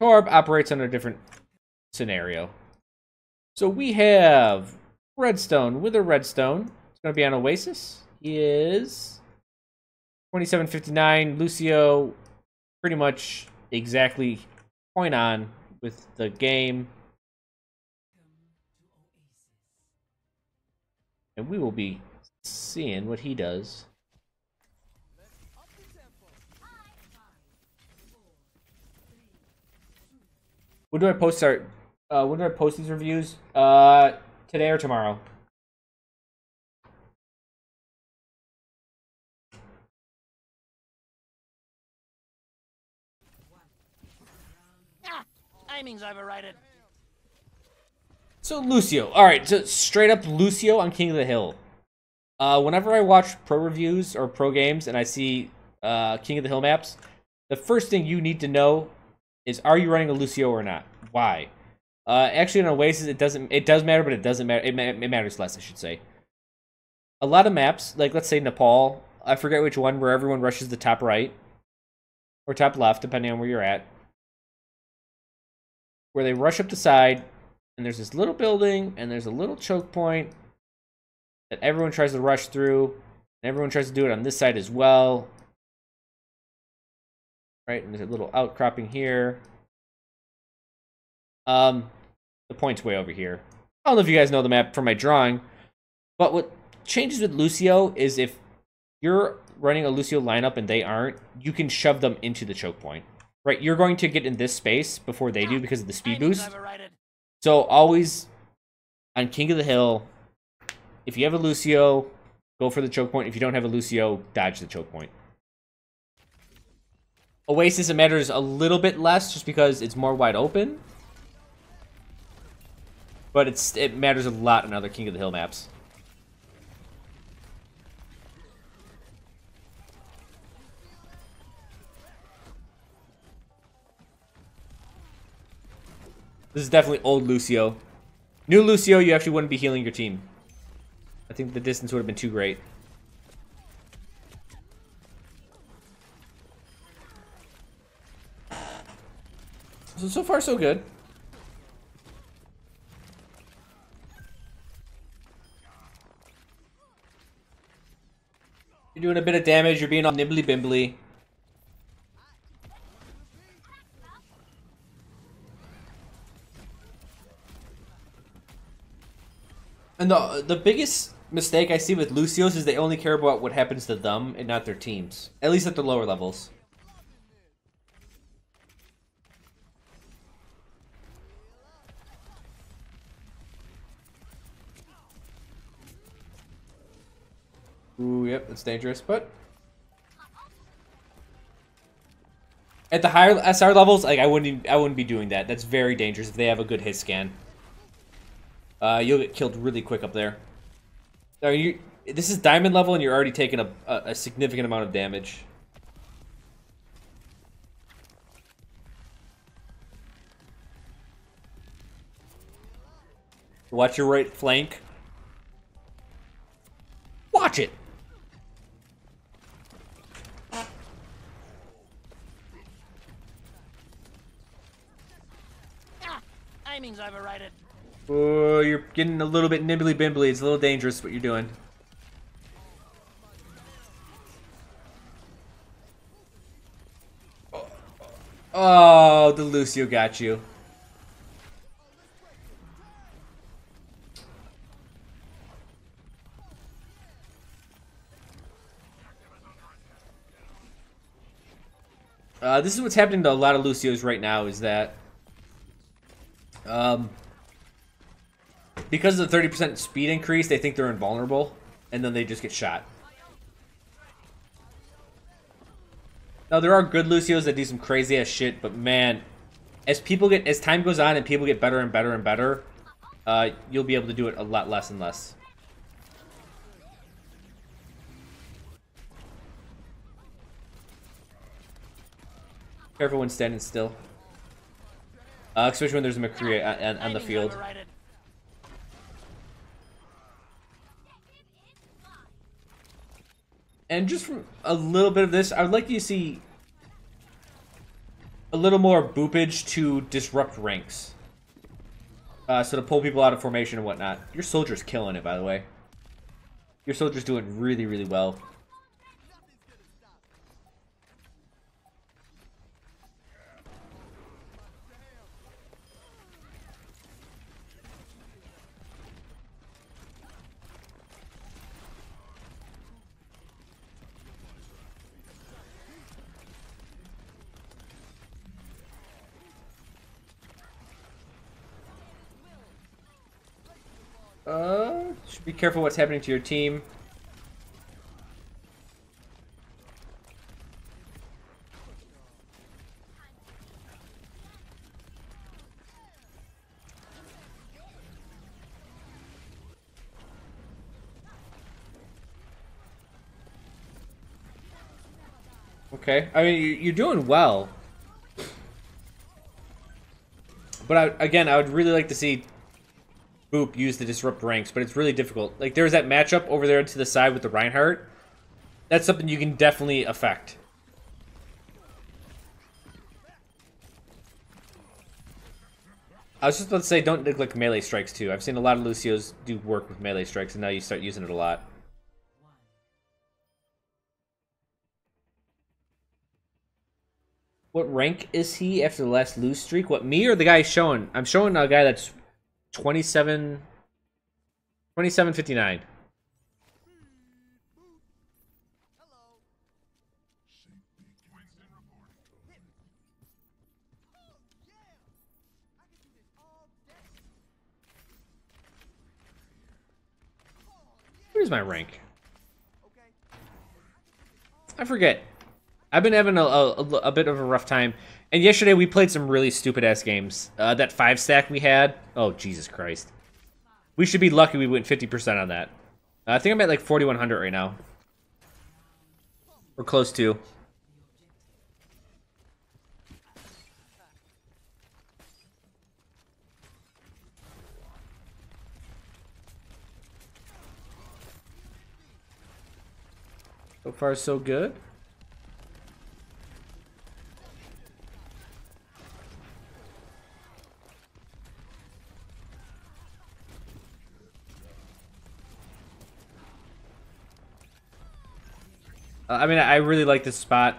Torb operates under a different scenario. So we have Redstone with a Redstone. It's going to be on Oasis. He is 2759. Lucio, pretty much exactly point on with the game. And we will be seeing what he does. When do I post when do I post these reviews? Today or tomorrow? Timing's overrated. So Lucio, all right. So straight up Lucio on King of the Hill. Whenever I watch pro reviews or pro games and I see King of the Hill maps, the first thing you need to know is, are you running a Lucio or not? Why? Actually, in Oasis, it does matter, but it doesn't matter. It matters less, I should say. A lot of maps, like let's say Nepal, I forget which one, where everyone rushes the top right or top left, depending on where you're at, where they rush up the side, and there's this little building, and there's a little choke point that everyone tries to rush through, and everyone tries to do it on this side as well. Right, and there's a little outcropping here. The point's way over here. I don't know if you guys know the map from my drawing, but what changes with Lucio is if you're running a Lucio lineup and they aren't, you can shove them into the choke point. Right, you're going to get in this space before they do because of the speed boost. So always on King of the Hill, if you have a Lucio, go for the choke point. If you don't have a Lucio, dodge the choke point. Oasis, it matters a little bit less just because it's more wide open. But it matters a lot in other King of the Hill maps. This is definitely old Lucio. New Lucio, you actually wouldn't be healing your team. I think the distance would have been too great. So far, so good. You're doing a bit of damage. You're being all nibbly bimbly. And the biggest mistake I see with Lucios is they only care about what happens to them and not their teams. At least at the lower levels. Ooh, yep, that's dangerous, but at the higher SR levels, like I wouldn't be doing that. That's very dangerous if they have a good hit scan. You'll get killed really quick up there. This is diamond level, and you're already taking a significant amount of damage. Watch your right flank. Watch it. Timing's overrated. Oh, you're getting a little bit nibbly bimbly. It's a little dangerous what you're doing. Oh, the Lucio got you. This is what's happening to a lot of Lucios right now, is that because of the 30% speed increase, they think they're invulnerable, and then they just get shot. Now, there are good Lucios that do some crazy ass shit, but man, as time goes on and people get better and better and better, you'll be able to do it a lot less and less. Careful when standing still. Especially when there's a McCree on the field. And just from a little bit of this, I would like you to see a little more boopage to disrupt ranks. So to pull people out of formation and whatnot. Your soldier's killing it, by the way. Your soldier's doing really, really well. Should be careful what's happening to your team. Okay, I mean, you're doing well. But again, I would really like to see Boop use the disrupt ranks, but it's really difficult. Like, there's that matchup over there to the side with the Reinhardt. That's something you can definitely affect. I was just about to say, don't neglect melee strikes, too. I've seen a lot of Lucios do work with melee strikes, and now you start using it a lot. What rank is he after the last lose streak? What, me or the guy showing? I'm showing a guy that's 2759. Where's my rank? I forget. I've been having a bit of a rough time. And yesterday we played some really stupid-ass games. That 5-stack we had. Oh, Jesus Christ. We should be lucky we went 50% on that. I think I'm at like 4,100 right now. We're close to. So far, so good. I mean, I really like this spot.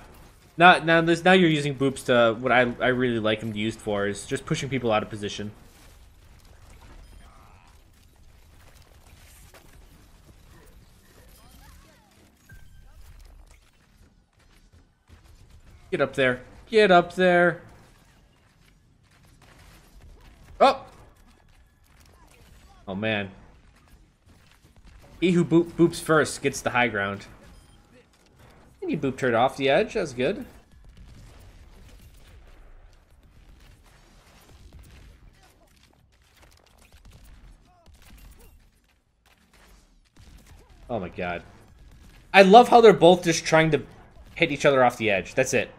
Now you're using Boops to what I really like him used for is just pushing people out of position. Get up there. Get up there. Oh! Oh, man. He who boops first gets the high ground. And you booped her off the edge. That was good. Oh, my God. I love how they're both just trying to hit each other off the edge. That's it.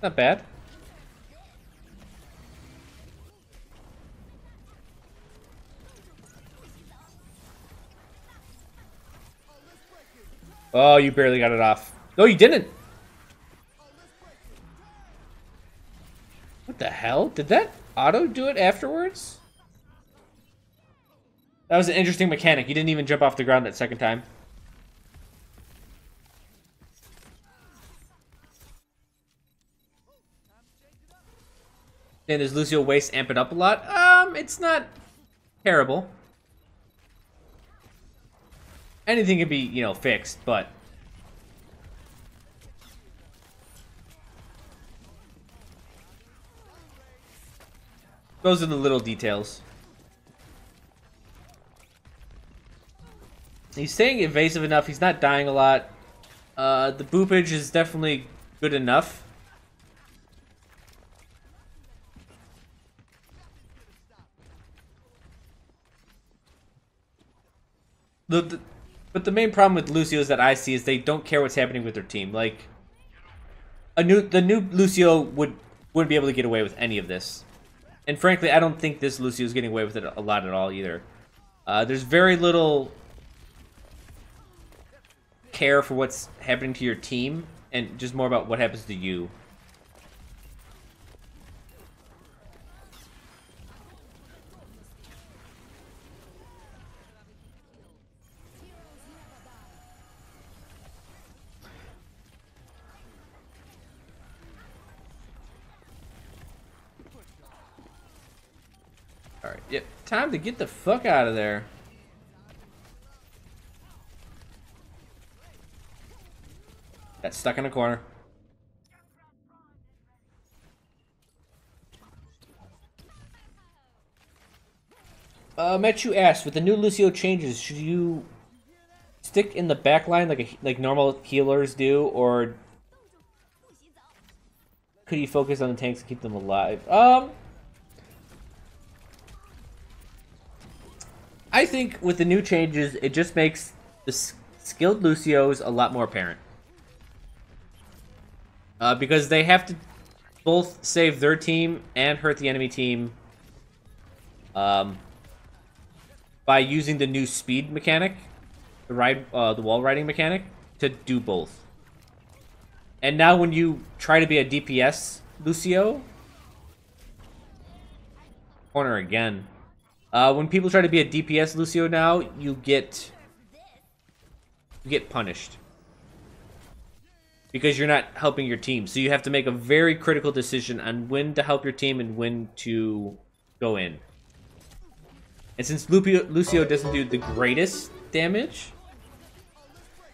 Not bad. Oh, you barely got it off. No, you didn't. What the hell? Did that auto do it afterwards? That was an interesting mechanic. You didn't even jump off the ground that second time. And does Lucio waste amp it up a lot? It's not terrible. Anything can be, you know, fixed, but those are the little details. He's staying evasive enough. He's not dying a lot. The boopage is definitely good enough. But the main problem with Lucio that I see is they don't care what's happening with their team. Like, the new Lucio wouldn't be able to get away with any of this. And frankly, I don't think this Lucio is getting away with it a lot at all either. There's very little care for what's happening to your team, and just more about what happens to you. Alright, yep. Time to get the fuck out of there. Got stuck in a corner. Mechu asked, with the new Lucio changes, should you stick in the back line like normal healers do, or could you focus on the tanks and keep them alive? I think with the new changes, it just makes the skilled Lucios a lot more apparent. Because they have to both save their team and hurt the enemy team by using the new speed mechanic, the wall riding mechanic, to do both. And now when you try to be a DPS Lucio, corner again. When people try to be a DPS Lucio now, you get punished. Because you're not helping your team. So you have to make a very critical decision on when to help your team and when to go in. And since Lucio doesn't do the greatest damage...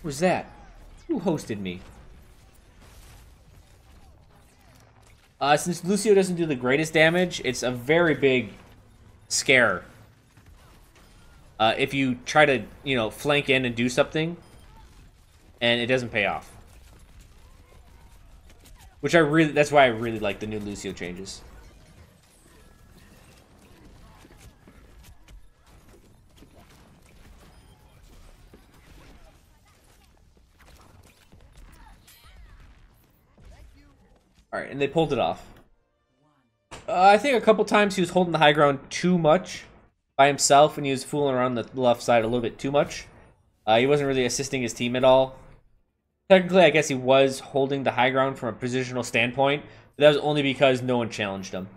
What was that? Who hosted me? Since Lucio doesn't do the greatest damage, it's a very big scare. If you try to, flank in and do something, and it doesn't pay off. That's why I really like the new Lucio changes. Alright, and they pulled it off. I think a couple times he was holding the high ground too much by himself, and he was fooling around the left side a little bit too much. He wasn't really assisting his team at all. Technically, I guess he was holding the high ground from a positional standpoint, but that was only because no one challenged him.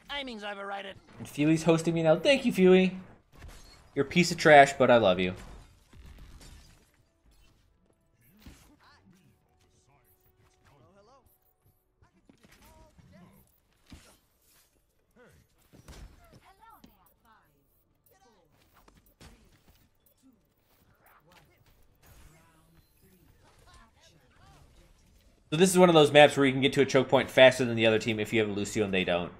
Timing's overrated. And Fuey's hosting me now. Thank you, Fuey. You're a piece of trash, but I love you. So this is one of those maps where you can get to a choke point faster than the other team if you have a Lucio and they don't.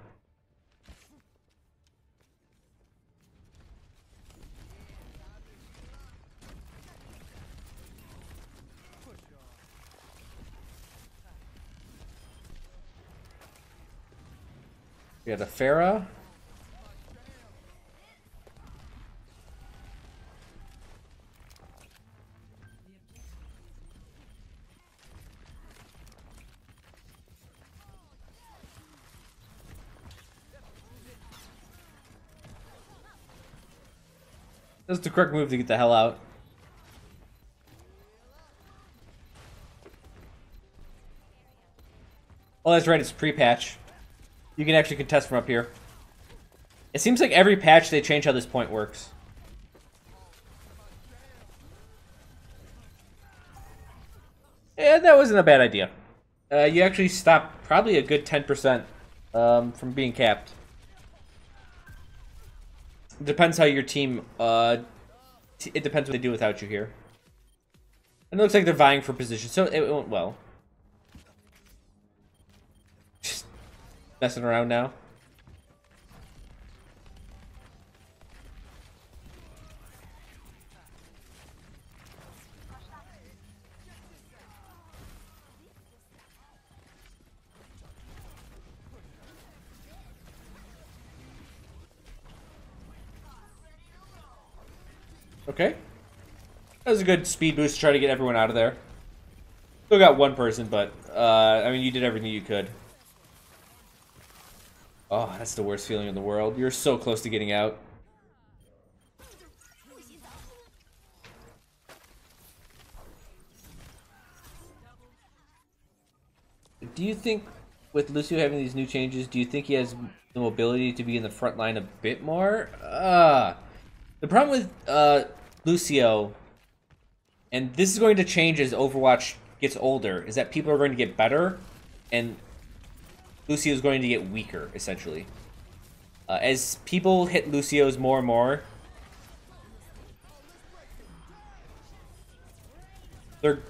We got a Pharah. That's the correct move to get the hell out. Oh, that's right, it's pre-patch. You can actually contest from up here. It seems like every patch they change how this point works. Yeah, that wasn't a bad idea. You actually stopped probably a good 10% from being capped. It depends how your team... it depends what they do without you here. And it looks like they're vying for position, so it went well. Just messing around now. Okay. That was a good speed boost to try to get everyone out of there. Still got one person, but, I mean, you did everything you could. Oh, that's the worst feeling in the world. You're so close to getting out. Do you think, with Lucio having these new changes, do you think he has the mobility to be in the front line a bit more? The problem with Lucio, and this is going to change as Overwatch gets older, is that people are going to get better, and Lucio is going to get weaker, essentially. As people hit Lucio's more and more, they're...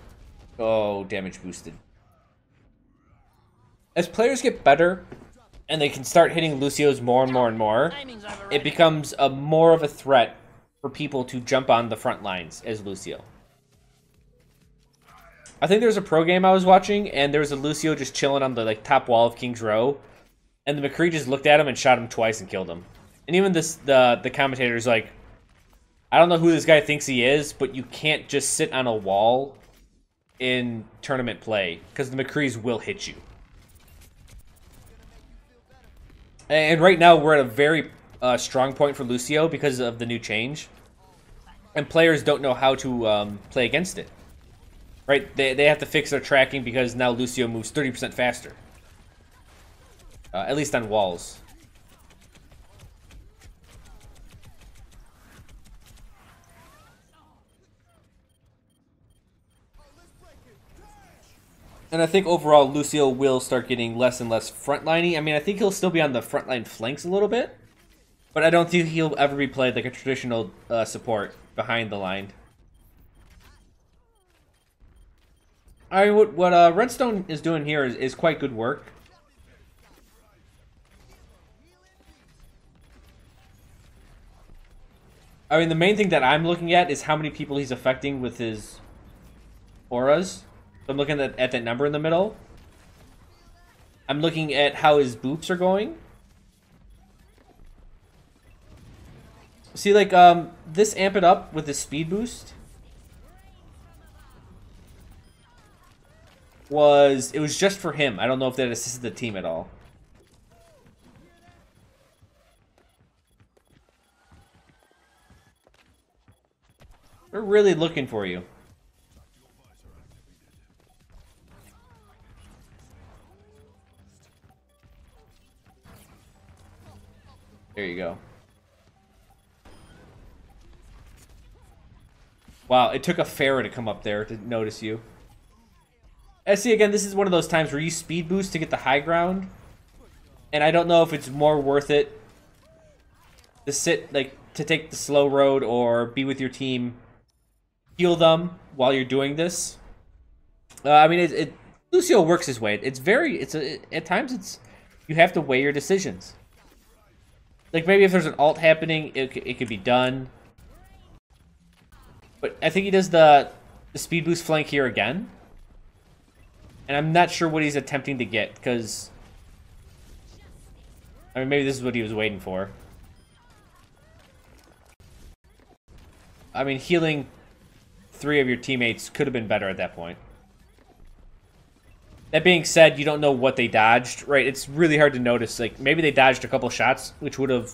Oh, damage boosted. As players get better, and they can start hitting Lucio's more and more and more, it becomes more of a threat for people to jump on the front lines as Lucio. I think there was a pro game I was watching, and there was a Lucio just chilling on the top wall of King's Row, and the McCree just looked at him and shot him twice and killed him. And even the commentator's like, I don't know who this guy thinks he is, but you can't just sit on a wall in tournament play, because the McCrees will hit you. And right now, we're at a very strong point for Lucio because of the new change. And players don't know how to play against it. Right? They have to fix their tracking because now Lucio moves 30% faster. At least on walls. And I think overall, Lucio will start getting less and less frontliney. I mean, I think he'll still be on the frontline flanks a little bit. But I don't think he'll ever be played like a traditional support behind the line. I mean, what Redstone is doing here is quite good work. I mean, the main thing that I'm looking at is how many people he's affecting with his auras. So I'm looking at that number in the middle. I'm looking at how his boops are going. See, like, this Amp It Up with the speed boost it was just for him. I don't know if that assisted the team at all. We're really looking for you. There you go. Wow, it took a Pharah to come up there to notice you. And see, again, this is one of those times where you speed boost to get the high ground. And I don't know if it's more worth it to to take the slow road or be with your team, heal them while you're doing this. I mean, Lucio works his way. At times you have to weigh your decisions. Like, maybe if there's an ult happening, it could be done. But I think he does the speed boost flank here again. And I'm not sure what he's attempting to get, because... I mean, maybe this is what he was waiting for. I mean, healing 3 of your teammates could have been better at that point. That being said, you don't know what they dodged, right? It's really hard to notice. Like, maybe they dodged a couple shots, which would have,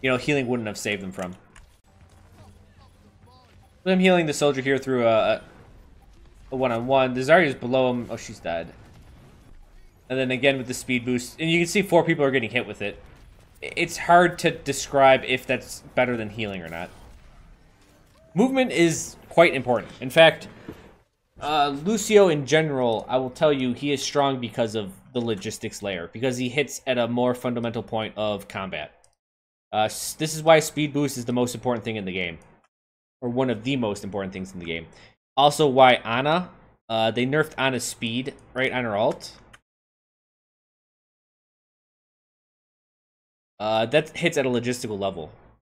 healing wouldn't have saved them from. But I'm healing the soldier here through a one-on-one. The Zarya's below him. Oh, she's dead. And then again with the speed boost. And you can see 4 people are getting hit with it. It's hard to describe if that's better than healing or not. Movement is quite important. In fact... Lucio in general, I will tell you, he is strong because of the logistics layer, because he hits at a more fundamental point of combat. This is why speed boost is the most important thing in the game, or one of the most important things in the game. Also why Ana, they nerfed Ana's speed right on her ult. That hits at a logistical level.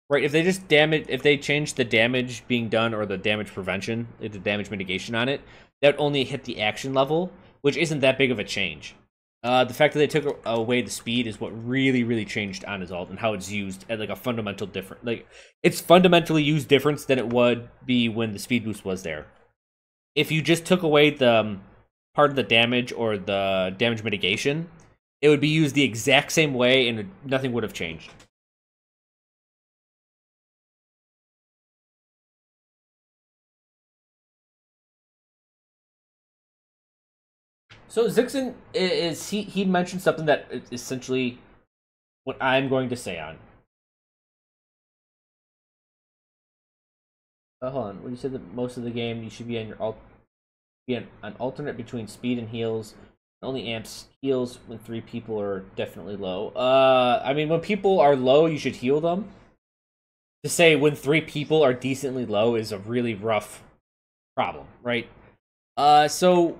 Right, if they change the damage being done or the damage prevention, the damage mitigation on it, that would only hit the action level, which isn't that big of a change. The fact that they took away the speed is what really changed on his ult and how it's used at like a fundamental different. Like it's fundamentally used difference than it would be when the speed boost was there. If you just took away the part of the damage or the damage mitigation, it would be used the exact same way and nothing would have changed. So Zixon is he mentioned something that is essentially what I'm going to say on. Hold on. When you said that most of the game you should be on your an alternate between speed and heals. Only amps heals when 3 people are definitely low. I mean, when people are low, you should heal them. To say when 3 people are decently low is a really rough problem, right? So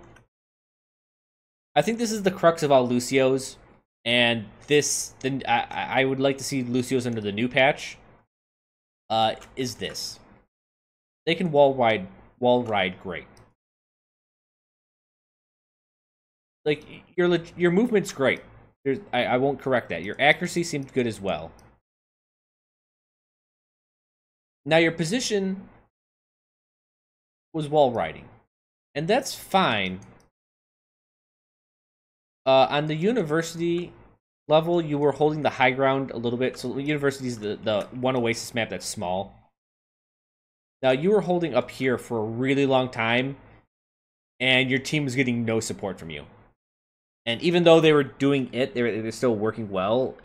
I think this is the crux of all Lucio's, and I would like to see Lucio's under the new patch. Is this? They can wall ride great. Like your movement's great. I won't correct that. Your accuracy seemed good as well. Now your position was wall riding, and that's fine. On the university level, you were holding the high ground a little bit. So the university is the one Oasis map that's small. Now you were holding up here for a really long time, and your team was getting no support from you. And even though they were doing it, they're still working well.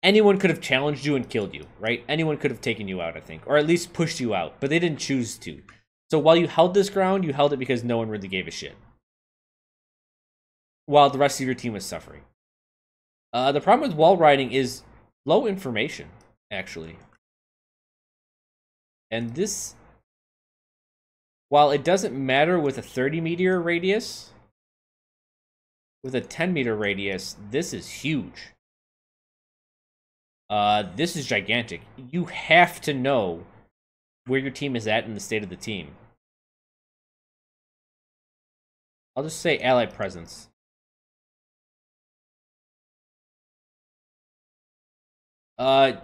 Anyone could have challenged you and killed you, right? Anyone could have taken you out, I think, or at least pushed you out, but they didn't choose to. So while you held this ground, you held it because no one really gave a shit, while the rest of your team was suffering. The problem with wall riding is low information, actually. And this, while it doesn't matter with a 30-meter radius, with a 10-meter radius, this is huge. This is gigantic. You have to know where your team is at in the state of the team. I'll just say ally presence. You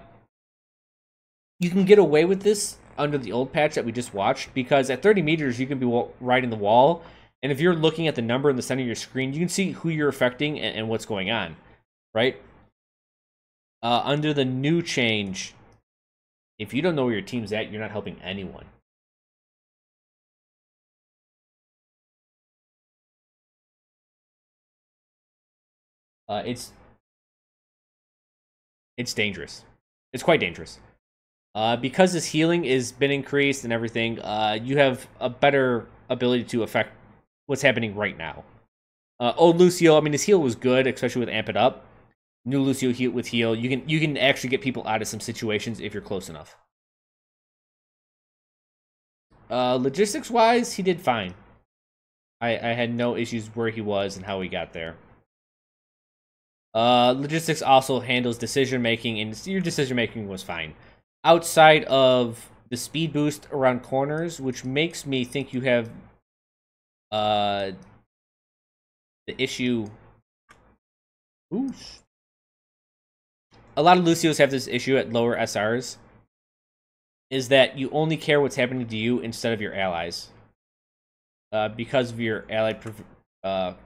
can get away with this under the old patch that we just watched, because at 30 meters you can be riding the wall, and if you're looking at the number in the center of your screen, you can see who you're affecting and what's going on, right? Under the new change, if you don't know where your team's at, you're not helping anyone. It's dangerous. It's quite dangerous. Because his healing has been increased and everything, you have a better ability to affect what's happening right now. Old Lucio, I mean, his heal was good, especially with Amp It Up. New Lucio with heal, you can actually get people out of some situations if you're close enough. Logistics-wise, he did fine. I had no issues where he was and how he got there. Logistics also handles decision-making, and your decision-making was fine. Outside of the speed boost around corners, which makes me think you have the issue. Oosh. A lot of Lucios have this issue at lower SRs, is that you only care what's happening to you instead of your allies. Because of your ally... what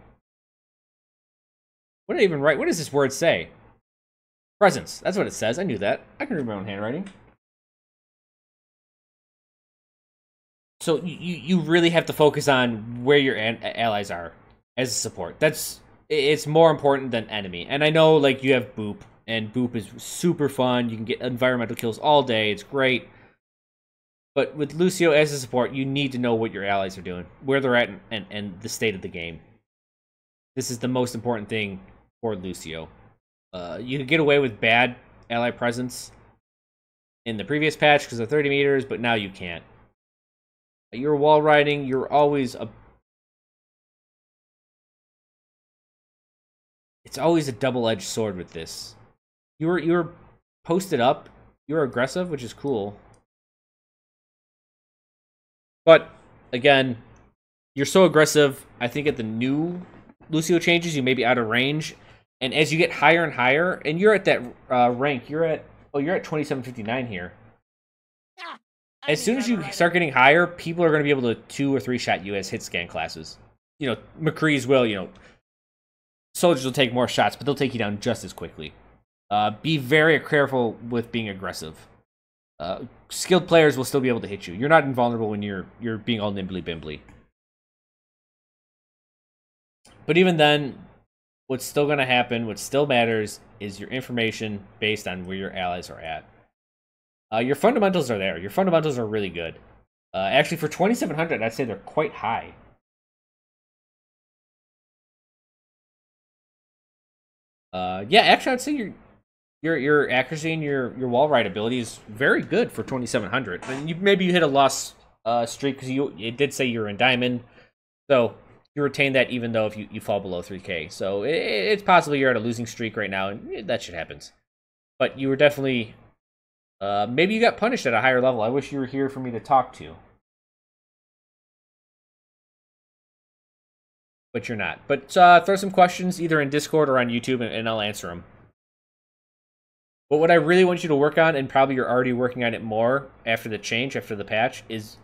did I even write? What does this word say? Presence. That's what it says. I knew that. I can read my own handwriting. So you really have to focus on where your allies are as a support. It's more important than enemy. And I know, like, you have Boop, and Boop is super fun. You can get environmental kills all day. It's great. But with Lucio as a support, you need to know what your allies are doing, where they're at, and the state of the game. This is the most important thing for Lucio. You could get away with bad ally presence in the previous patch because of 30 meters, but now you can't. You're wall riding, you're always it's always a double-edged sword with this. You're posted up, you're aggressive, which is cool. But again, you're so aggressive, I think at the new Lucio changes, you may be out of range. And as you get higher and higher, and you're at that rank, you're at 2759 here. Ah, As soon as you start getting higher, people are going to be able to 2 or 3 shot you as hit scan classes. You know, McCree's will, you know, soldiers will take more shots, but they'll take you down just as quickly. Be very careful with being aggressive. Skilled players will still be able to hit you. You're not invulnerable when you're being all nimbly bimbly. But even then, what's still going to happen, what still matters, is your information based on where your allies are at. Your fundamentals are there. Your fundamentals are really good. Actually, for 2700, I'd say they're quite high. Yeah, actually, I'd say your accuracy and your wall ride ability is very good for 2700. And maybe you hit a loss streak because it did say you were in diamond, so you retain that even though if you fall below 3K. So it's possible you're at a losing streak right now, and that shit happens. But you were definitely maybe you got punished at a higher level. I wish you were here for me to talk to. But you're not. But throw some questions either in Discord or on YouTube, and I'll answer them. But what I really want you to work on, and probably you're already working on it more after the change, after the patch, is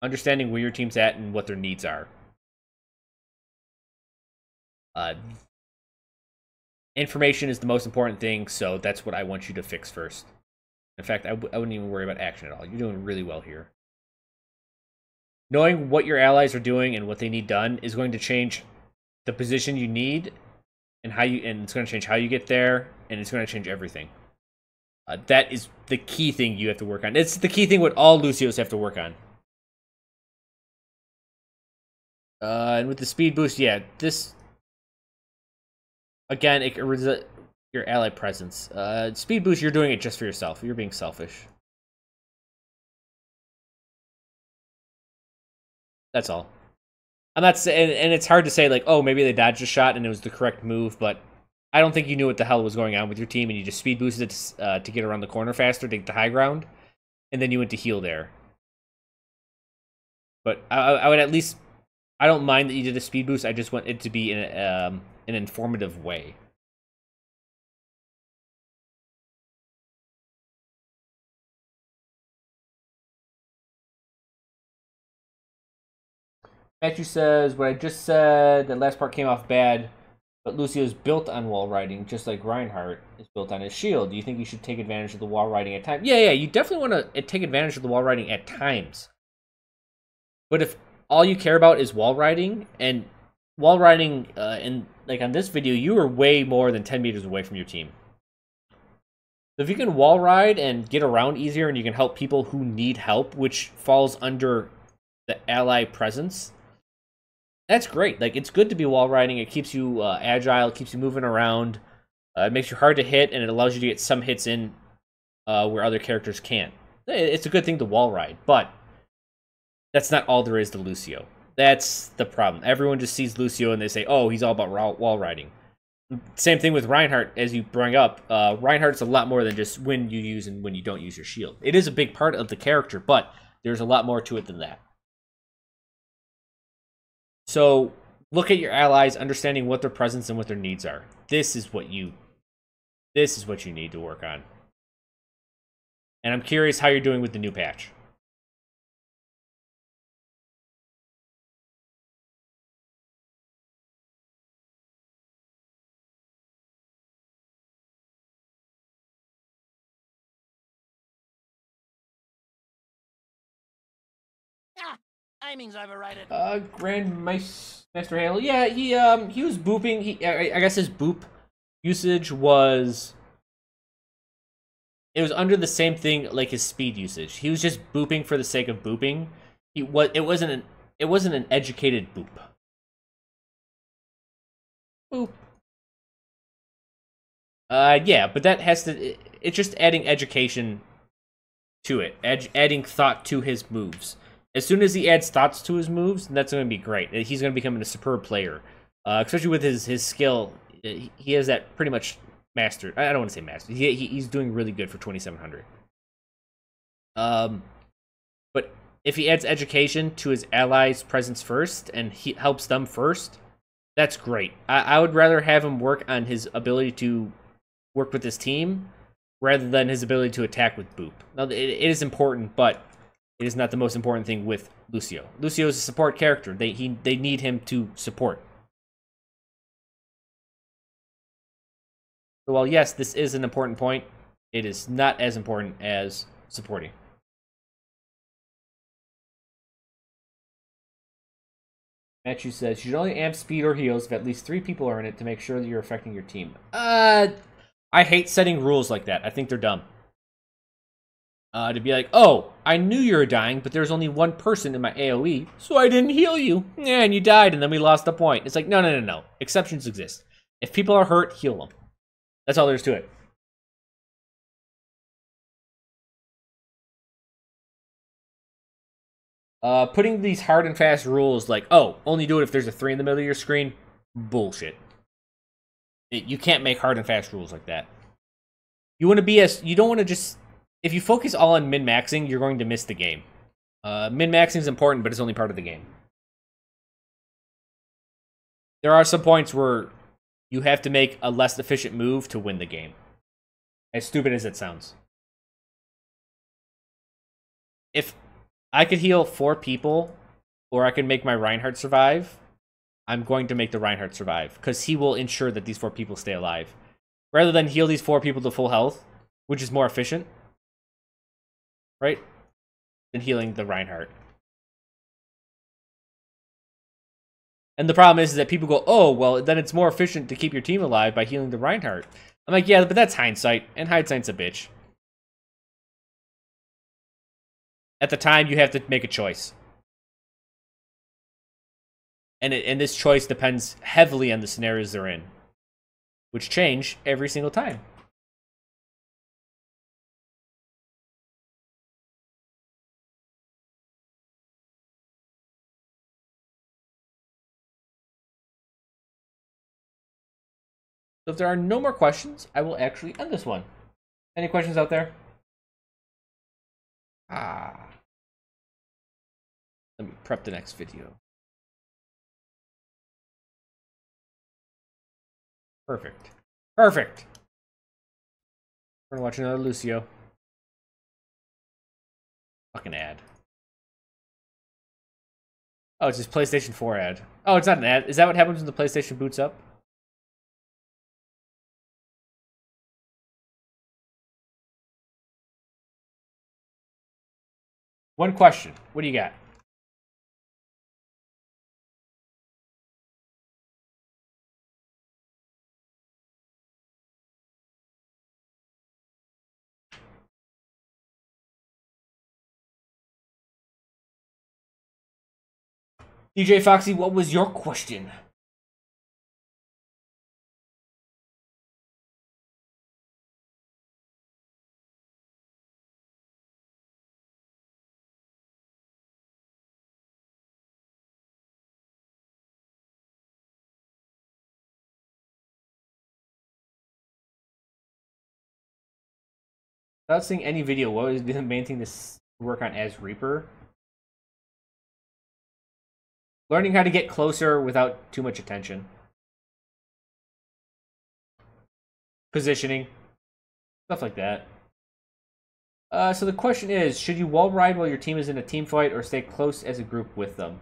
understanding where your team's at and what their needs are. Information is the most important thing, so that's what I want you to fix first. In fact, I wouldn't even worry about action at all. You're doing really well here. Knowing what your allies are doing and what they need done is going to change the position you need and it's going to change how you get there, and it's going to change everything. That is the key thing you have to work on. It's the key thing what all Lucios have to work on. And with the speed boost, yeah, this again, your ally presence. Speed boost, you're doing it just for yourself. You're being selfish. That's all. I'm not saying, and it's hard to say like, oh, maybe they dodged a shot and it was the correct move, but I don't think you knew what the hell was going on with your team, and you just speed boosted to get around the corner faster, to get the high ground, and then you went to heal there. But I would at least, I don't mind that you did a speed boost. I just want it to be in an informative way. Matthew says, what I just said, the last part came off bad, but Lucio's built on wall riding, just like Reinhardt is built on his shield. Do you think you should take advantage of the wall riding at times? Yeah, you definitely want to take advantage of the wall riding at times. But if all you care about is wall riding, and wall riding, like on this video, you were way more than 10 meters away from your team. So if you can wall ride and get around easier, and you can help people who need help, which falls under the ally presence, that's great. Like, it's good to be wall riding. It keeps you agile, it keeps you moving around. It makes you hard to hit, and it allows you to get some hits in where other characters can't. It's a good thing to wall ride, but that's not all there is to Lucio. That's the problem. Everyone just sees Lucio and they say, oh, he's all about wall riding. Same thing with Reinhardt, as you bring up. Reinhardt's a lot more than just when you use and when you don't use your shield. It is a big part of the character, but there's a lot more to it than that. So look at your allies, understanding what their presence and what their needs are. This is what you need to work on. And I'm curious how you're doing with the new patch. Timing's overrated. Grand Master Halo. Yeah, he was booping. I guess his boop usage was, it was under the same thing like his speed usage. He was just booping for the sake of booping. It wasn't an educated boop. Boop. Yeah, but that has to. It's just adding education to it, adding thought to his moves. As soon as he adds thoughts to his moves, that's going to be great. He's going to become a superb player, especially with his skill. He has that pretty much mastered. I don't want to say mastered. He's doing really good for 2700. But if he adds education to his allies' presence first, and he helps them first, That's great. I would rather have him work on his ability to work with his team rather than his ability to attack with Boop. Now, it is important, but it is not the most important thing with Lucio. Lucio is a support character. They need him to support. So while yes, this is an important point, it is not as important as supporting. Matthew says, you should only amp speed or heals if at least 3 people are in it to make sure that you're affecting your team. I hate setting rules like that. I think they're dumb. To be like, oh, I knew you were dying, but there's only 1 person in my AoE, so I didn't heal you. Yeah, and you died, and then we lost the point. It's like, no. Exceptions exist. If people are hurt, heal them. That's all there is to it. Putting these hard and fast rules like, oh, only do it if there's a 3 in the middle of your screen, bullshit. You can't make hard and fast rules like that. You want to be you don't want to just, if you focus all on min-maxing, you're going to miss the game. Min-maxing is important, but it's only part of the game. There are some points where you have to make a less efficient move to win the game. As stupid as it sounds. If I could heal 4 people, or I could make my Reinhardt survive, I'm going to make the Reinhardt survive, because he will ensure that these 4 people stay alive. Rather than heal these 4 people to full health, which is more efficient, right? Than healing the Reinhardt. And the problem is that people go, oh, well, then it's more efficient to keep your team alive by healing the Reinhardt. I'm like, yeah, but that's hindsight, and hindsight's a bitch. At the time, you have to make a choice. And this choice depends heavily on the scenarios they're in, which change every single time. So if there are no more questions, I will actually end this one. Any questions out there? Let me prep the next video. Perfect. Perfect. We're gonna watch another Lucio. Fucking ad. Oh, it's his PlayStation 4 ad. Oh, it's not an ad. Is that what happens when the PlayStation boots up? One question. What do you got? DJ Foxy, what was your question? Without seeing any video, what was the main thing to work on as Reaper? Learning how to get closer without too much attention. Positioning. Stuff like that. So the question is, should you wall ride while your team is in a team fight or stay close as a group with them?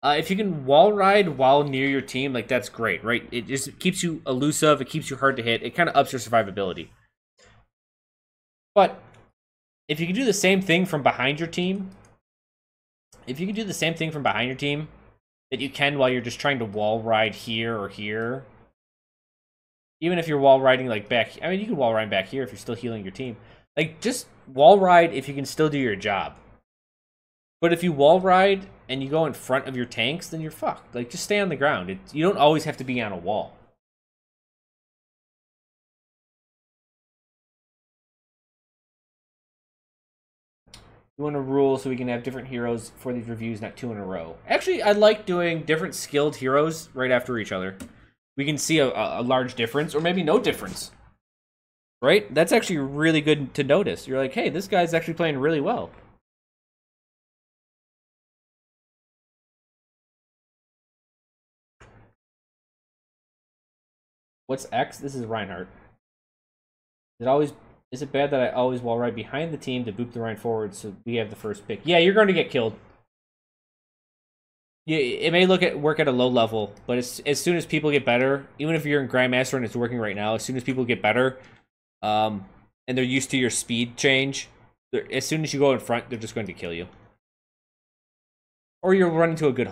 If you can wall ride while near your team, like, that's great, right? It just keeps you elusive, it keeps you hard to hit, it kind of ups your survivability. But if you can do the same thing from behind your team, that you can while you're just trying to wall ride here or here, even if you're wall riding like back, I mean, you can wall ride back here if you're still healing your team. Like, just wall ride if you can still do your job. But if you wall ride and you go in front of your tanks, then you're fucked. Like, just stay on the ground. You don't always have to be on a wall. You want a rule so we can have different heroes for these reviews, not 2 in a row. Actually, I like doing different skilled heroes right after each other. We can see a large difference, or maybe no difference. Right? That's actually really good to notice. You're like, hey, this guy's actually playing really well. What's X? This is Reinhardt. Is it bad that I always wall right behind the team to boop the Rhine forward so we have the first pick? Yeah, you're going to get killed. Yeah, it may work at a low level, but as soon as people get better, even if you're in Grandmaster and it's working right now, as soon as people get better, and they're used to your speed change, as soon as you go in front, they're just going to kill you. Or you'll run into a good